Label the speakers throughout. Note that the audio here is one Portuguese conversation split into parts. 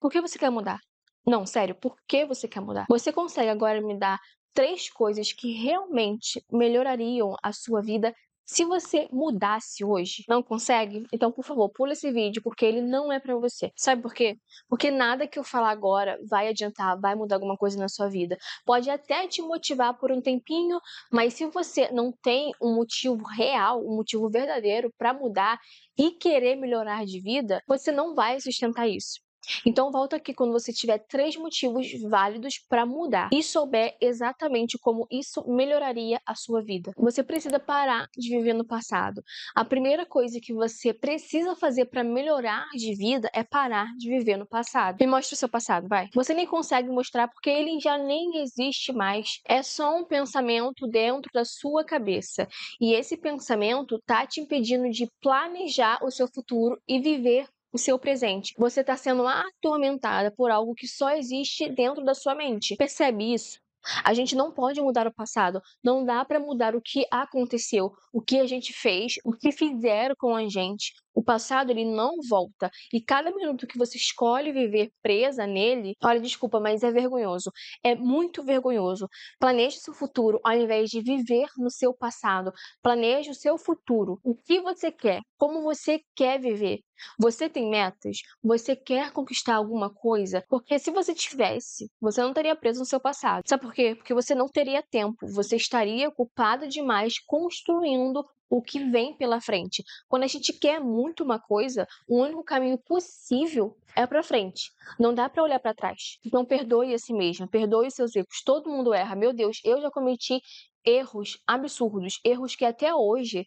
Speaker 1: Por que você quer mudar? Não, sério, por que você quer mudar? Você consegue agora me dar 3 coisas que realmente melhorariam a sua vida se você mudasse hoje? Não consegue? Então, por favor, pula esse vídeo, porque ele não é pra você. Sabe por quê? Porque nada que eu falar agora vai adiantar, vai mudar alguma coisa na sua vida. Pode até te motivar por um tempinho, mas se você não tem um motivo real, um motivo verdadeiro pra mudar e querer melhorar de vida, você não vai sustentar isso. Então volta aqui quando você tiver 3 motivos válidos para mudar e souber exatamente como isso melhoraria a sua vida. Você precisa parar de viver no passado. A primeira coisa que você precisa fazer para melhorar de vida é parar de viver no passado. Me mostra o seu passado, vai. Você nem consegue mostrar porque ele já nem existe mais. É só um pensamento dentro da sua cabeça. E esse pensamento tá te impedindo de planejar o seu futuro e viver o seu presente. Você está sendo atormentada por algo que só existe dentro da sua mente. Percebe isso? A gente não pode mudar o passado, não dá para mudar o que aconteceu, o que a gente fez, o que fizeram com a gente. O passado ele não volta e cada minuto que você escolhe viver presa nele, olha, desculpa, mas é vergonhoso. É muito vergonhoso. Planeje seu futuro ao invés de viver no seu passado. Planeje o seu futuro. O que você quer? Como você quer viver? Você tem metas? Você quer conquistar alguma coisa? Porque se você tivesse, você não estaria preso no seu passado. Sabe por quê? Porque você não teria tempo. Você estaria ocupado demais construindo o que vem pela frente. Quando a gente quer muito uma coisa, o único caminho possível é para frente. Não dá para olhar para trás. Então perdoe a si mesma, perdoe os seus erros. Todo mundo erra. Meu Deus, eu já cometi erros absurdos, erros que até hoje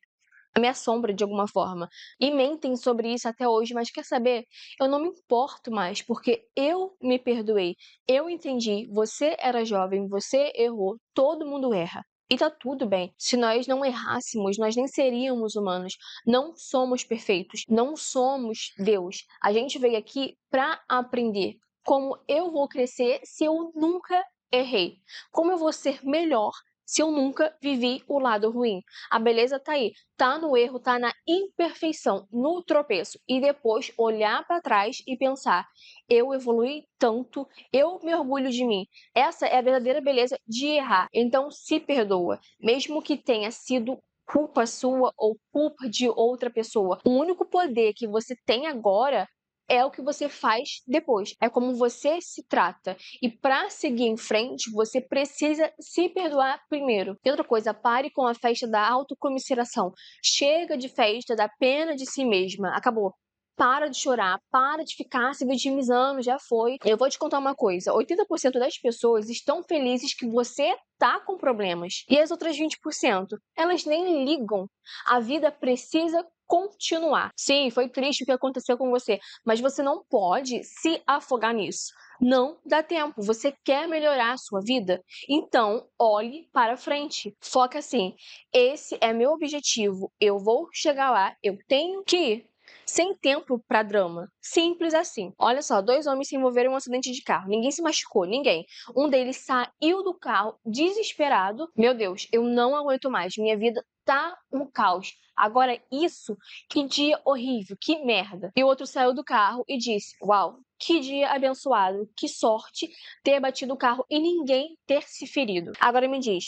Speaker 1: me assombra de alguma forma. E mentem sobre isso até hoje, mas quer saber? Eu não me importo mais, porque eu me perdoei. Eu entendi, você era jovem, você errou, todo mundo erra. E tá tudo bem. Se nós não errássemos, nós nem seríamos humanos. Não somos perfeitos, não somos Deus. A gente veio aqui para aprender como eu vou crescer se eu nunca errei. Como eu vou ser melhor se eu nunca vivi o lado ruim. A beleza tá aí, tá no erro, tá na imperfeição, no tropeço. E depois olhar para trás e pensar: eu evolui tanto, eu me orgulho de mim. Essa é a verdadeira beleza de errar. Então se perdoa, mesmo que tenha sido culpa sua ou culpa de outra pessoa. O único poder que você tem agora é o que você faz depois. É como você se trata. E para seguir em frente, você precisa se perdoar primeiro. E outra coisa, pare com a festa da autocomiseração. Chega de festa da pena de si mesma. Acabou. Para de chorar, para de ficar se vitimizando, já foi. Eu vou te contar uma coisa: 80% das pessoas estão felizes que você tá com problemas. E as outras 20%, elas nem ligam. A vida precisa continuar. Sim, foi triste o que aconteceu com você, mas você não pode se afogar nisso. Não dá tempo. Você quer melhorar a sua vida? Então, olhe para frente. Foca assim: esse é meu objetivo. Eu vou chegar lá, eu tenho que ir. Sem tempo para drama. Simples assim. Olha só, 2 homens se envolveram em um acidente de carro. Ninguém se machucou, ninguém. Um deles saiu do carro desesperado. Meu Deus, eu não aguento mais. Minha vida tá um caos. Agora isso, que dia horrível, que merda. E o outro saiu do carro e disse: uau, que dia abençoado, que sorte ter batido o carro e ninguém ter se ferido. Agora me diz,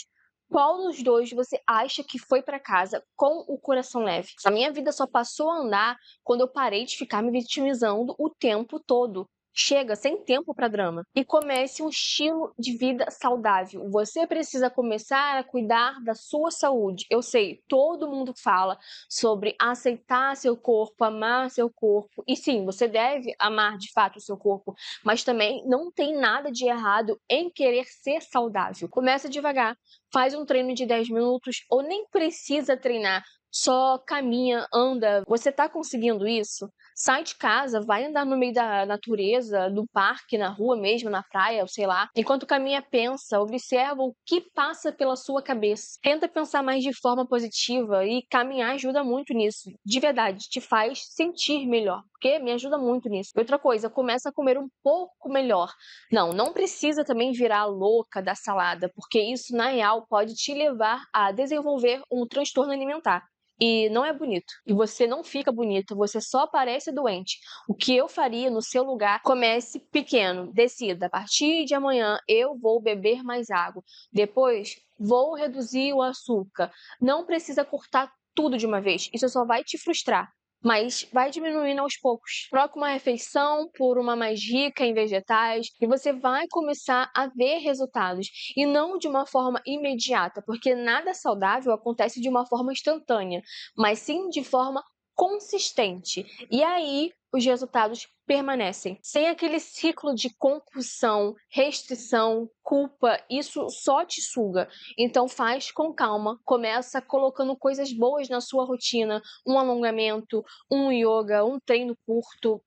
Speaker 1: qual dos dois você acha que foi para casa com o coração leve? A minha vida só passou a andar quando eu parei de ficar me vitimizando o tempo todo. Chega, sem tempo para drama. E comece um estilo de vida saudável. Você precisa começar a cuidar da sua saúde. Eu sei, todo mundo fala sobre aceitar seu corpo, amar seu corpo. E sim, você deve amar de fato o seu corpo, mas também não tem nada de errado em querer ser saudável. Começa devagar, faz um treino de 10 minutos ou nem precisa treinar. Só caminha, anda. Você tá conseguindo isso? Sai de casa, vai andar no meio da natureza, do parque, na rua mesmo, na praia, ou sei lá. Enquanto caminha, pensa, observa o que passa pela sua cabeça. Tenta pensar mais de forma positiva e caminhar ajuda muito nisso. De verdade, te faz sentir melhor, porque me ajuda muito nisso. Outra coisa, começa a comer um pouco melhor. Não precisa também virar louca da salada, porque isso, na real, pode te levar a desenvolver um transtorno alimentar. e não é bonito. E você não fica bonito, você só parece doente. O que eu faria no seu lugar? Comece pequeno, decida. A partir de amanhã eu vou beber mais água. Depois vou reduzir o açúcar. Não precisa cortar tudo de uma vez. Isso só vai te frustrar. Mas vai diminuindo aos poucos. Troca uma refeição por uma mais rica em vegetais e você vai começar a ver resultados. E não de uma forma imediata, porque nada saudável acontece de uma forma instantânea, mas sim de forma consistente. E aí os resultados permanecem. Sem aquele ciclo de compulsão, restrição, culpa, isso só te suga. Então faz com calma, começa colocando coisas boas na sua rotina, um alongamento, um yoga, um treino curto,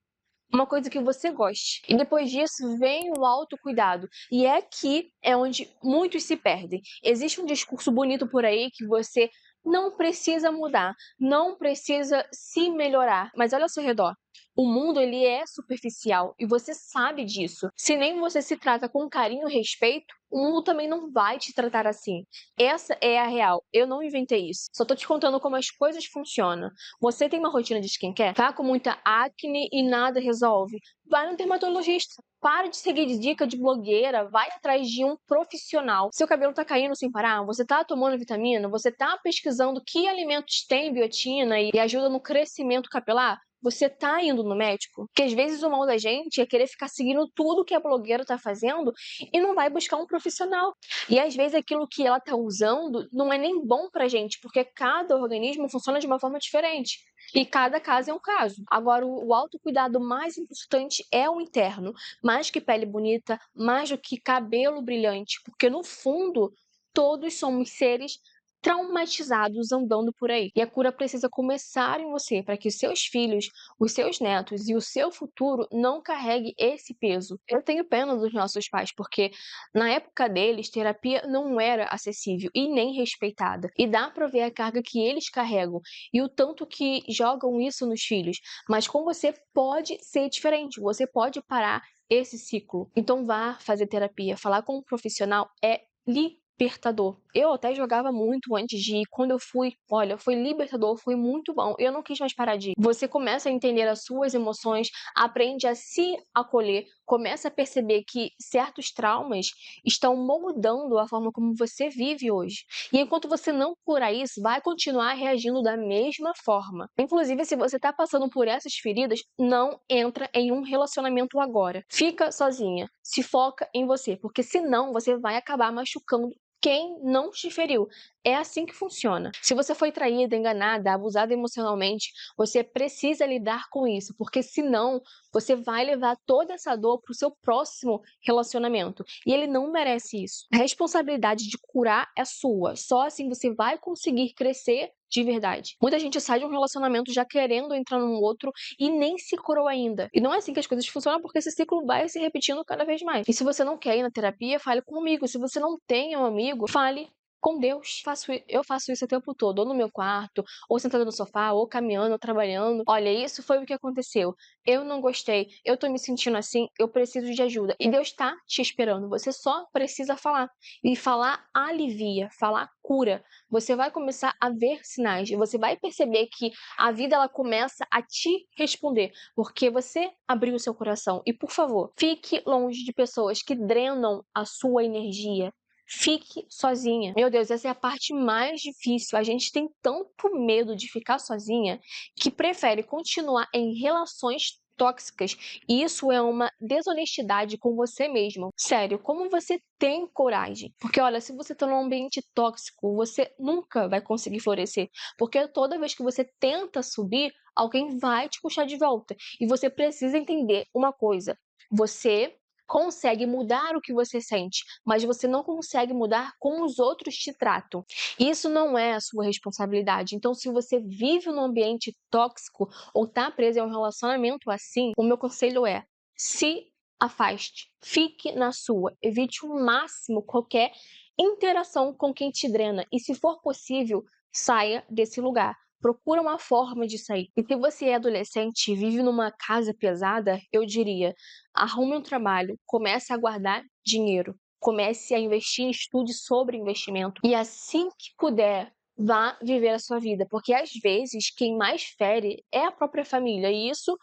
Speaker 1: uma coisa que você goste. E depois disso vem o autocuidado. E é aqui é onde muitos se perdem. Existe um discurso bonito por aí que você não precisa mudar, não precisa se melhorar. Mas olha ao seu redor. O mundo ele é superficial e você sabe disso. Se nem você se trata com carinho e respeito, o mundo também não vai te tratar assim. Essa é a real. Eu não inventei isso. Só tô te contando como as coisas funcionam. Você tem uma rotina de skincare? Tá com muita acne e nada resolve? Vai no dermatologista. Para de seguir de dica de blogueira, vai atrás de um profissional. Seu cabelo tá caindo sem parar? Você tá tomando vitamina? Você tá pesquisando que alimentos têm biotina e ajuda no crescimento capilar? Você tá indo no médico? Porque às vezes o mal da gente é querer ficar seguindo tudo que a blogueira tá fazendo e não vai buscar um profissional. E às vezes aquilo que ela tá usando não é nem bom pra gente, porque cada organismo funciona de uma forma diferente. E cada caso é um caso. Agora, o autocuidado mais importante é o interno. Mais que pele bonita, mais do que cabelo brilhante. Porque no fundo, todos somos seres traumatizados andando por aí. E a cura precisa começar em você, para que os seus filhos, os seus netos e o seu futuro não carregue esse peso. Eu tenho pena dos nossos pais, porque na época deles, terapia não era acessível e nem respeitada. E dá para ver a carga que eles carregam e o tanto que jogam isso nos filhos. Mas com você pode ser diferente, você pode parar esse ciclo. Então vá fazer terapia, falar com um profissional é libertador. Eu até jogava muito antes de ir. Quando eu fui, olha, foi libertador, foi muito bom. Eu não quis mais parar de ir. Você começa a entender as suas emoções, aprende a se acolher, começa a perceber que certos traumas estão moldando a forma como você vive hoje. E enquanto você não curar isso, vai continuar reagindo da mesma forma. Inclusive, se você está passando por essas feridas, não entra em um relacionamento agora. Fica sozinha. Se foca em você, porque senão você vai acabar machucando quem não te feriu. É assim que funciona. Se você foi traída, enganada, abusada emocionalmente, você precisa lidar com isso, porque senão você vai levar toda essa dor para o seu próximo relacionamento. E ele não merece isso. A responsabilidade de curar é sua. Só assim você vai conseguir crescer de verdade. Muita gente sai de um relacionamento já querendo entrar num outro e nem se curou ainda. E não é assim que as coisas funcionam, porque esse ciclo vai se repetindo cada vez mais. E se você não quer ir na terapia, fale comigo. Se você não tem um amigo, fale com Deus. Eu faço isso o tempo todo, ou no meu quarto, ou sentada no sofá, ou caminhando, ou trabalhando. Olha, isso foi o que aconteceu. Eu não gostei, eu tô me sentindo assim, eu preciso de ajuda. E Deus tá te esperando, você só precisa falar. E falar alivia, falar cura. Você vai começar a ver sinais, e você vai perceber que a vida ela começa a te responder, porque você abriu o seu coração. E por favor, fique longe de pessoas que drenam a sua energia. Fique sozinha. Meu Deus, essa é a parte mais difícil. A gente tem tanto medo de ficar sozinha que prefere continuar em relações tóxicas. E isso é uma desonestidade com você mesmo. Sério, como você tem coragem? Porque olha, se você está num ambiente tóxico, você nunca vai conseguir florescer. Porque toda vez que você tenta subir, alguém vai te puxar de volta. E você precisa entender uma coisa. Você consegue mudar o que você sente, mas você não consegue mudar como os outros te tratam. Isso não é a sua responsabilidade. Então, se você vive num ambiente tóxico ou está preso em um relacionamento assim, o meu conselho é: se afaste, fique na sua, evite o máximo qualquer interação com quem te drena e, se for possível, saia desse lugar. Procura uma forma de sair. E se você é adolescente e vive numa casa pesada, eu diria: arrume um trabalho, comece a guardar dinheiro, comece a investir, estude sobre investimento. E assim que puder, vá viver a sua vida, porque às vezes quem mais fere é a própria família, e isso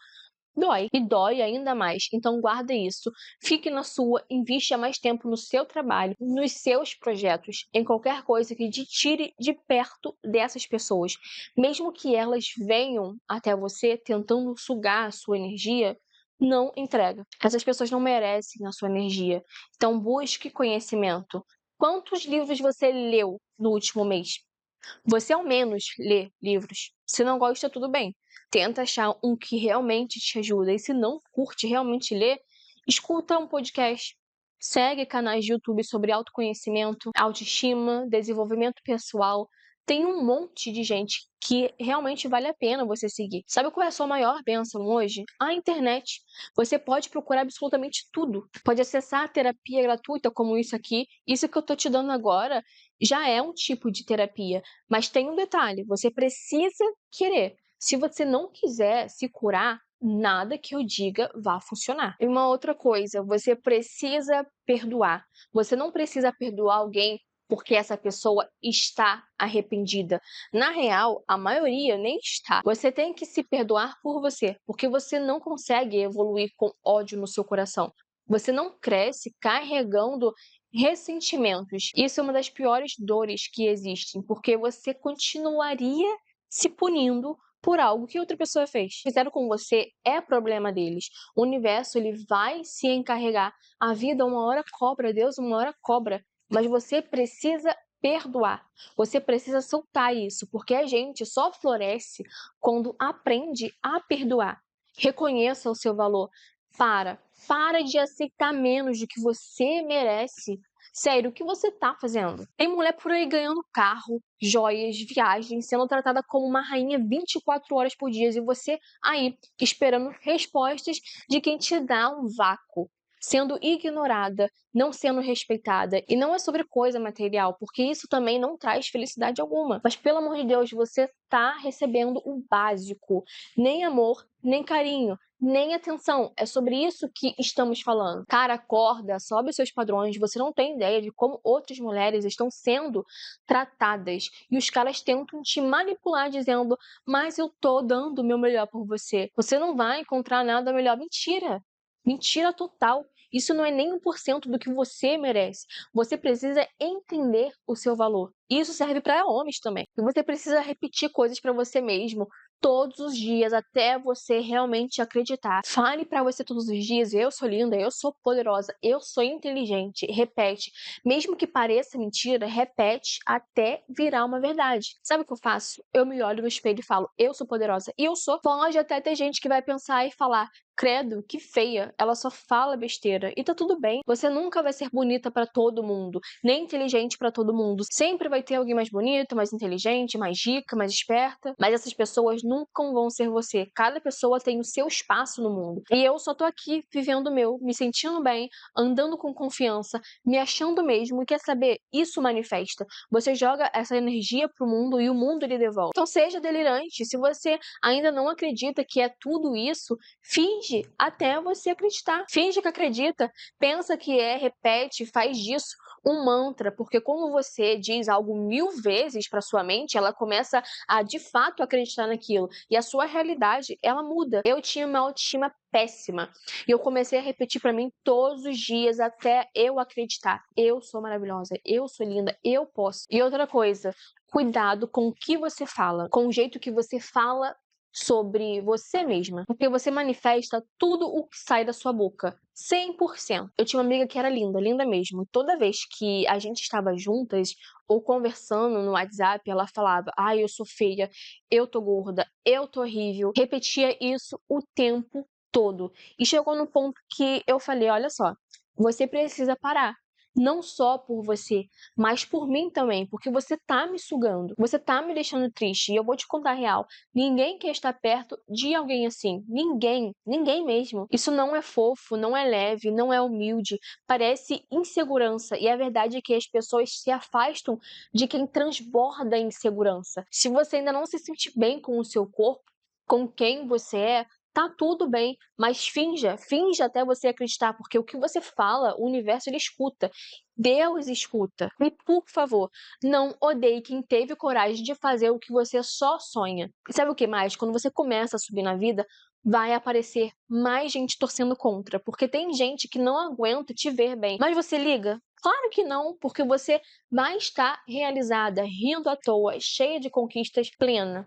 Speaker 1: dói, e dói ainda mais. Então guarda isso, fique na sua, invista mais tempo no seu trabalho, nos seus projetos, em qualquer coisa que te tire de perto dessas pessoas. Mesmo que elas venham até você tentando sugar a sua energia, não entrega. Essas pessoas não merecem a sua energia. Então busque conhecimento. Quantos livros você leu no último mês? Você ao menos lê livros. Se não gosta, tudo bem. Tenta achar um que realmente te ajuda. E se não curte realmente ler, escuta um podcast. Segue canais de YouTube sobre autoconhecimento, autoestima, desenvolvimento pessoal. Tem um monte de gente que realmente vale a pena você seguir. Sabe qual é a sua maior bênção hoje? A internet. Você pode procurar absolutamente tudo. Pode acessar a terapia gratuita como isso aqui. Isso que eu tô te dando agora já é um tipo de terapia. Mas tem um detalhe, você precisa querer. Se você não quiser se curar, nada que eu diga vai funcionar. E uma outra coisa, você precisa perdoar. Você não precisa perdoar alguém porque essa pessoa está arrependida. Na real, a maioria nem está. Você tem que se perdoar por você, porque você não consegue evoluir com ódio no seu coração. Você não cresce carregando ressentimentos. Isso é uma das piores dores que existem, porque você continuaria se punindo por algo que outra pessoa fez. Fizeram com você é problema deles. O universo ele vai se encarregar. A vida uma hora cobra, Deus uma hora cobra, mas você precisa perdoar. Você precisa soltar isso, porque a gente só floresce quando aprende a perdoar. Reconheça o seu valor. Para de aceitar menos do que você merece. Sério, o que você tá fazendo? Tem mulher por aí ganhando carro, joias, viagens, sendo tratada como uma rainha 24 horas por dia e você aí esperando respostas de quem te dá um vácuo, sendo ignorada, não sendo respeitada. E não é sobre coisa material, porque isso também não traz felicidade alguma. Mas pelo amor de Deus, você tá recebendo o básico, nem amor, nem carinho, nem atenção. É sobre isso que estamos falando. Cara, acorda, sobe os seus padrões. Você não tem ideia de como outras mulheres estão sendo tratadas. E os caras tentam te manipular dizendo, mas eu tô dando o meu melhor por você. Você não vai encontrar nada melhor. Mentira. Mentira total. Isso não é nem 1% do que você merece. Você precisa entender o seu valor. Isso serve para homens também. E você precisa repetir coisas para você mesmo todos os dias até você realmente acreditar. Fale para você todos os dias: eu sou linda, eu sou poderosa, eu sou inteligente. Repete, mesmo que pareça mentira, repete até virar uma verdade. Sabe o que eu faço? Eu me olho no espelho e falo: eu sou poderosa. E eu sou. Pode até ter gente que vai pensar e falar: credo, que feia, ela só fala besteira. E tá tudo bem. Você nunca vai ser bonita pra todo mundo, nem inteligente pra todo mundo. Sempre vai ter alguém mais bonito, mais inteligente, mais rica, mais esperta. Mas essas pessoas nunca vão ser você. Cada pessoa tem o seu espaço no mundo. E eu só tô aqui vivendo o meu, me sentindo bem, andando com confiança, me achando mesmo. E quer saber? Isso manifesta. Você joga essa energia pro mundo e o mundo lhe devolve. Então seja delirante. Se você ainda não acredita que é tudo isso, finge até você acreditar. Finge que acredita, pensa que é, repete, faz disso um mantra, porque quando você diz algo 1000 vezes para sua mente, ela começa a de fato acreditar naquilo e a sua realidade ela muda. Eu tinha uma autoestima péssima e eu comecei a repetir para mim todos os dias até eu acreditar. Eu sou maravilhosa, eu sou linda, eu posso. E outra coisa, cuidado com o que você fala, com o jeito que você fala sobre você mesma, porque você manifesta tudo o que sai da sua boca, 100%. Eu tinha uma amiga que era linda, linda mesmo. Toda vez que a gente estava juntas ou conversando no WhatsApp, ela falava: "Ai, eu sou feia, eu tô gorda, eu tô horrível". Repetia isso o tempo todo. E chegou no ponto que eu falei: "Olha só, você precisa parar. Não só por você, mas por mim também, porque você tá me sugando, você tá me deixando triste. E eu vou te contar a real. Ninguém quer estar perto de alguém assim. Ninguém, ninguém mesmo. Isso não é fofo, não é leve, não é humilde. Parece insegurança. E a verdade é que as pessoas se afastam de quem transborda insegurança. Se você ainda não se sente bem com o seu corpo, com quem você é, tá tudo bem, mas finja até você acreditar, porque o que você fala, o universo ele escuta. Deus escuta. E por favor, não odeie quem teve coragem de fazer o que você só sonha. E sabe o que mais? Quando você começa a subir na vida, vai aparecer mais gente torcendo contra, porque tem gente que não aguenta te ver bem. Mas você liga? Claro que não, porque você vai estar realizada, rindo à toa, cheia de conquistas, plena.